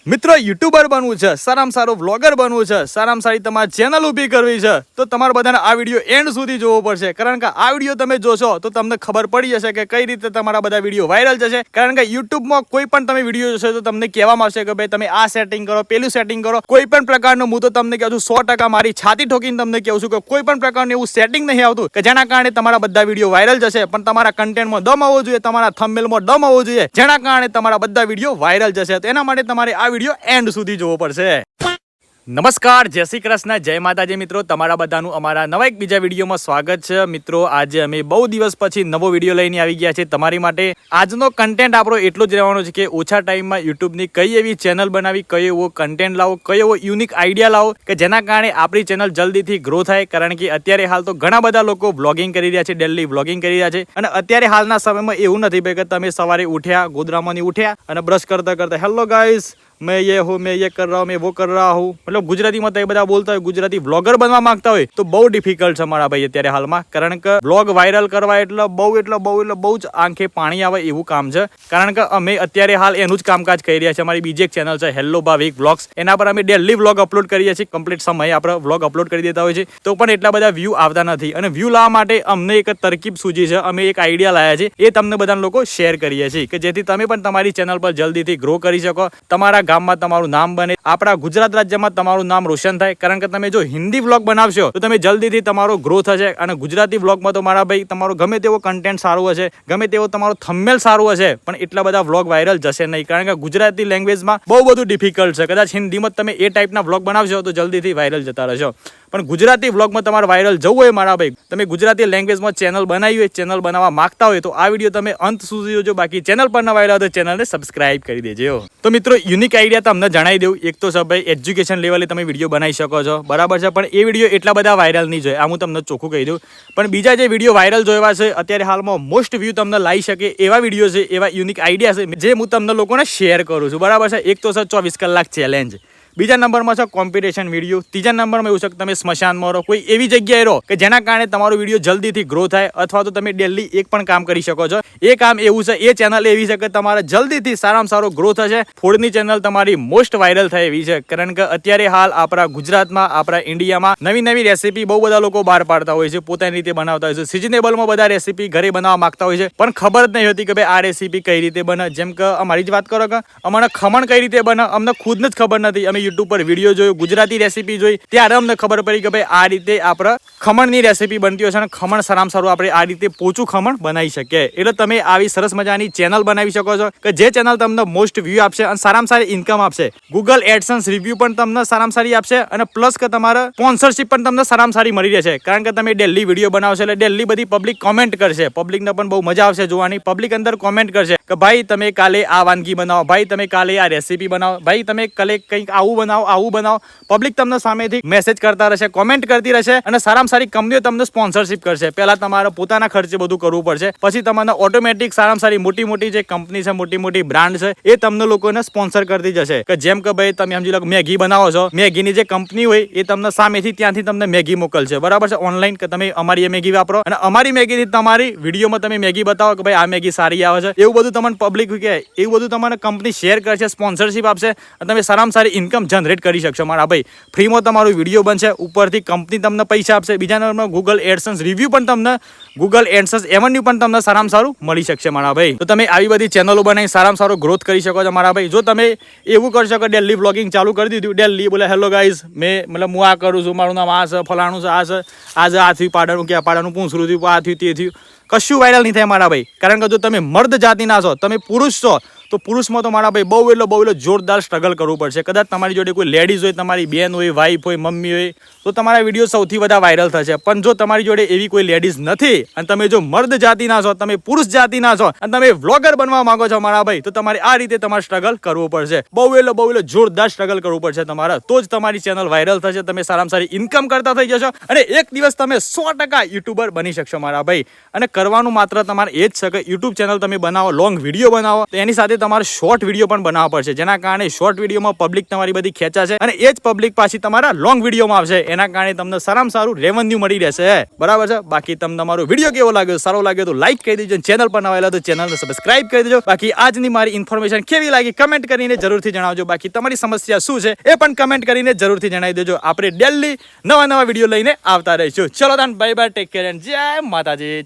મિત્રો યુટ્યુબર બનવું છે, સારામાં સારું વ્લોગર બનવું છે, સારામાં સારી તમારી ચેનલ ઊભી કરવી છે તો તમારે બધાને આ વિડીયો એન્ડ સુધી જોવો પડશે. કારણ કે આ વિડીયો તમે જોશો તો તમને ખબર પડી જશે કે કઈ રીતે તમારા બધા વિડીયો વાયરલ જશે. કારણ કે યુટ્યુબમાં કોઈ પણ તમે વિડીયો જોશો તો તમને કહેવામાં આવશે કે ભાઈ તમે આ સેટિંગ કરો, પેલું સેટિંગ કરો. કોઈ પણ પ્રકારનું હું તો તમને કહું છું 100% મારી છાતી ઠોકીને તમને કહું છું કે કોઈ પણ પ્રકારનું એવું સેટિંગ નહીં આવતું કે જેના કારણે તમારા બધા વિડીયો વાયરલ જશે. પણ તમારા કન્ટેન્ટમાં દમ આવવો જોઈએ, તમારા થંબનેલમાં દમ આવવો જોઈએ, જેના કારણે તમારા બધા વિડીયો વાયરલ જશે. તો એના માટે તમારે આ વિડીયો એન્ડ સુધી જોવો પડશે. નમસ્કાર, જય શ્રી કૃષ્ણ, જય માતાજી મિત્રો. તમારા બધાનું અમારા નવા એક બીજા વિડીયોમાં સ્વાગત છે. મિત્રો આજે અમે બહુ દિવસ પછી નવો વિડીયો લઈને આવી ગયા છે તમારી માટે. આજનો કન્ટેન્ટ આપણો એટલો જ રહેવાનો છે કે ઓછા ટાઈમમાં યુટ્યુબની કઈ એવી ચેનલ બનાવી, કયો એવો કન્ટેન્ટ લાવો, કયો એવો યુનિક આઈડિયા લાવો કે જેના કારણે આપણી ચેનલ જલ્દીથી ગ્રો થાય. કારણ કે અત્યારે હાલ તો ઘણા બધા લોકો વ્લોગિંગ કરી રહ્યા છે, ડેલી વ્લોગિંગ કરી રહ્યા છે. અને અત્યારે હાલના સમયમાં એવું નથી ભાઈ કે તમે સવારે ઉઠ્યા, ગોદરામાંથી ઉઠ્યા અને બ્રશ કરતા કરતા હેલો ગાઈસ मैं ये हूँ, मैं ये कर रहा हूँ, मैं वो कर रहा हूँ, मतलब ગુજરાતીમાં તો એ બધા બોલતા હોય, ગુજરાતી વ્લોગર બનવા માંગતા હોય તો બહુ ડિફિકલ્ટ છે મારા ભાઈ અત્યારે હાલમાં. કારણ કે વ્લોગ વાયરલ કરવા એટલે બહુ જ આંખે પાણી આવે એવું કામ છે. કારણ કે અમે અત્યારે હાલ એનું જ કામકાજ કરી રહ્યા છીએ. અમારી બીજી એક ચેનલ છે હેલો ભાવિક વ્લોગ્સ, એના પર અમે ડેલી વ્લોગ અપલોડ કરીએ છીએ. કમ્પ્લીટ સમયે આપણે વ્લોગ અપલોડ કરી દેતા હોય છે તો પણ એટલા બધા વ્યૂ આવતા નથી. અને વ્યૂ લાવવા માટે અમને એક તરકીબ સૂજી છે, અમે એક આઈડિયા લાયા છે, એ તમને બધા લોકો શેર કરીએ છીએ કે જેથી તમે પણ તમારી ચેનલ પર જલ્દીથી ગ્રો કરી શકો, તમારા ગામમાં તમારું નામ બને, આપણા ગુજરાત રાજ્યમાં તમારું નામ રોશન થાય. કારણ કે તમે જો હિન્દી વ્લોગ બનાવશો તો તમે જલ્દીથી તમારો ગ્રો થશે. અને ગુજરાતી વ્લોગમાં તો મારા ભાઈ તમારો ગમે તેવો કન્ટેન્ટ સારું હશે, ગમે તેવો તમારો થંબનેલ સારું હશે, પણ એટલા બધા વ્લોગ વાયરલ જશે નહીં. કારણ કે ગુજરાતી લેંગ્વેજમાં બહુ બધું ડિફિકલ્ટ છે. કદાચ હિન્દીમાં તમે એ ટાઈપના વ્લોગ બનાવશો તો જલ્દીથી વાયરલ જતા રહેશો. પણ ગુજરાતી વ્લોગમાં તમારે વાયરલ જવું હોય મારા ભાઈ, તમે ગુજરાતી લેંગ્વેજમાં ચેનલ બનાવી હોય, ચેનલ બનાવવા માંગતા હોય તો આ વિડીયો તમે અંત સુધી જોજો. બાકી ચેનલ પર ના વાયરલ તો ચેનલને સબસ્ક્રાઇબ કરી દેજો. તો મિત્રો યુનિક આઈડિયા તમને જણાવી દઉં. એક તો છે ભાઈ એજ્યુકેશન લેવલે તમે વિડીયો બનાવી શકો છો, બરાબર છે, પણ એ વિડીયો એટલા બધા વાયરલ નહીં જોઈએ, આ હું તમને ચોખ્ખું કહી દઉં. પણ બીજા જે વિડીયો વાયરલ જોયા છે અત્યારે હાલમાં મોસ્ટ વ્યૂ તમને લાવી શકે એવા વિડીયો છે, એવા યુનિક આઈડિયા છે જે હું તમને લોકોને શેર કરું છું, બરાબર છે. એક તો છે 24 કલાક ચેલેન્જ, બીજા નંબરમાં છે કોમ્પિટિશન વિડીયો, ત્રીજા નંબરમાં એવું છે કે તમે સ્મશાનમાં રહો, કોઈ એવી જગ્યાએ રહો કે જેના કારણે તમારો વિડીયો જલ્દીથી ગ્રો થાય. અથવા તો તમે ડેલી એક પણ કામ કરી શકો છો. એ કામ એવું છે, એ ચેનલ એવી છે કે તમારે જલ્દીથી સારામાં સારો ગ્રો થશે. ફૂડની ચેનલ તમારી મોસ્ટ વાયરલ થાય એવી છે. કારણ કે અત્યારે હાલ આપણા ગુજરાતમાં, આપણા ઇન્ડિયામાં નવી રેસીપી બહુ બધા લોકો બહાર પાડતા હોય છે, પોતાની રીતે બનાવતા હોય છે. સિઝનેબલમાં બધા રેસીપી ઘરે બનાવવા માંગતા હોય છે, પણ ખબર જ નહીં હોતી કે ભાઈ આ રેસીપી કઈ રીતે બને. જેમ કે અમારી જ વાત કરો કે અમને ખમણ કઈ રીતે બને, અમને ખુદને જ ખબર નથી. અમે યુટ્યુબ પર વિડીયો જોયો, ગુજરાતી રેસીપી જોઈ, ત્યારે અમને ખબર પડી કે ભાઈ આ રીતે આપણે ખમણની રેસીપી બનતી હોય છે અને ખમણ સારામાં સારું આપણે આ રીતે પોચું ખમણ બનાવી શકીએ. એટલે તમે આવી સરસ મજાની ચેનલ બનાવી શકો છો કે જે ચેનલ તમને મોસ્ટ વ્યૂ આપશે અને સારામાં સારી ઇન્કમ આપશે. ગૂગલ એડસન્સ રિવ્યુ પણ તમને સારામાં સારી આપશે અને પ્લસ કે તમારે સ્પોન્સરશિપ પણ તમને સારામાં સારી મળી રહેશે. કારણ કે તમે ડેલી વિડીયો બનાવશો એટલે ડેલી બધી પબ્લિક કોમેન્ટ કરશે, પબ્લિકને પણ બહુ મજા આવશે જોવાની. પબ્લિક અંદર કોમેન્ટ કરશે કે ભાઈ તમે કાલે આ વાનગી બનાવો, ભાઈ તમે કાલે આ રેસીપી બનાવો, ભાઈ તમે કાલે કંઈક આવું બનાવો, આવું બનાવો. પબ્લિક તમને સામેથી મેસેજ કરતા રહેશે, કોમેન્ટ કરતી રહેશે અને સારામાં સારી કંપનીઓ તમને સ્પોન્સરશિપ કરશે. પહેલા તમારે પોતાના ખર્ચે બધું કરવું પડશે, પછી તમને ઓટોમેટિક સારામાં સારી મોટી જે કંપની છે, મોટી બ્રાન્ડ છે, એ તમને લોકોને સ્પોન્સર કરતી જશે. કે જેમ કે ભાઈ તમે સમજી લો મેગી બનાવો છો, મેગીની જે કંપની હોય એ તમને સામેથી ત્યાંથી તમને મેગી મોકલશે, બરાબર છે, ઓનલાઈન કે તમે અમારી મેગી વાપરો અને અમારી મેગીથી તમારી વિડીયોમાં તમે મેગી બતાવો કે ભાઈ આ મેગી સારી આવે છે. એવું બધું તમને પબ્લિક કે એવું બધું તમને કંપની શેર કરશે, સ્પોન્સરશિપ આપશે અને તમે સારામાં સારી ઇન્કમ જનરેટ કરી શકશો મારા ભાઈ. ફ્રીમાં તમારું વિડીયો બનશે, ઉપરથી કંપની તમને પૈસા આપશે. બીજા નંબરમાં ગૂગલ એડસન્સ રિવ્યુ પણ તમને, ગૂગલ એડસન્સ એવન્યુ પણ તમને સારામાં સારું મળી શકશે મારા ભાઈ. તો તમે આવી બધી ચેનલો બનાવી સારામાં સારો ગ્રોથ કરી શકો છો મારા ભાઈ. જો તમે એવું કરશો કે ડેલી વ્લોગિંગ ચાલુ કરી દીધું, ડેલી બોલે હેલો ગાઈઝ મતલબ હું આ કરું છું, મારું નામ આ છે, ફલાણું છે, આ છે, આજે આ થયું, પાડાનું ક્યાં પાડાનું પૂંછડું થયું, આ થયું, તે થયું, કશું વાયરલ નહીં થાય મારા ભાઈ. કારણ કે જો તમે મર્દ જાતિના છો, તમે પુરુષ છો, તો પુરુષમાં તો મારા ભાઈ બહુ એટલે જોરદાર સ્ટ્રગલ કરવું પડશે. કદાચ તમારી જોડે કોઈ લેડીઝ હોય, તમારી બેન હોય, વાઈફ હોય, મમ્મી હોય, તો તમારા વિડીયો સૌથી વધારે વાયરલ થશે. પણ જો તમારી જોડે એવી કોઈ લેડીઝ નથી અને તમે જો મર્દ જાતિના છો, તમે પુરુષ જાતિના છો અને તમે વ્લોગર બનવા માંગો છો મારા ભાઈ, તો તમારે આ રીતે તમારે સ્ટ્રગલ કરવું પડશે. બહુ એટલે જોરદાર સ્ટ્રગલ કરવું પડશે તમારે, તો જ તમારી ચેનલ વાયરલ થશે. તમે સારામાં સારી ઇન્કમ કરતા થઈ જશો અને એક દિવસ તમે 100% યુટ્યુબર બની શકશો મારા ભાઈ. અને કરવાનું માત્ર તમારે એ જ છે કે યુટ્યુબ ચેનલ તમે બનાવો, લોંગ વિડીયો બનાવો, તો એની સાથે તમારે શોર્ટ વિડીયો પણ બનાવવા પડશે, જેના કારણે શોર્ટ વિડીયોમાં પબ્લિક તમારી બધી ખેંચાશે અને એ જ પબ્લિક પાછી તમારા લોંગ વિડીયોમાં આવશે. એના કારણે તમને સારામાં સારું રેવન્યુ મળી રહેશે. બરાબર છે. બાકી તમને તમારો વિડીયો કેવો લાગ્યો, સારો લાગ્યો તો લાઈક કરી દેજો, ચેનલ પર નવા આવ્યા તો ચેનલને સબસ્ક્રાઇબ કરી દેજો. બાકી આજની મારી ઇન્ફોર્મેશન કેવી લાગી કમેન્ટ કરીને જરૂરથી જણાવજો. બાકી તમારી સમસ્યા શું છે એ પણ કમેન્ટ કરીને જરૂરથી જણાવી દેજો. આપણે ડેલી નવા વિડીયો લઈને આવતા રહીશું. ચલો તાન, bye bye, take care and જય માતાજી.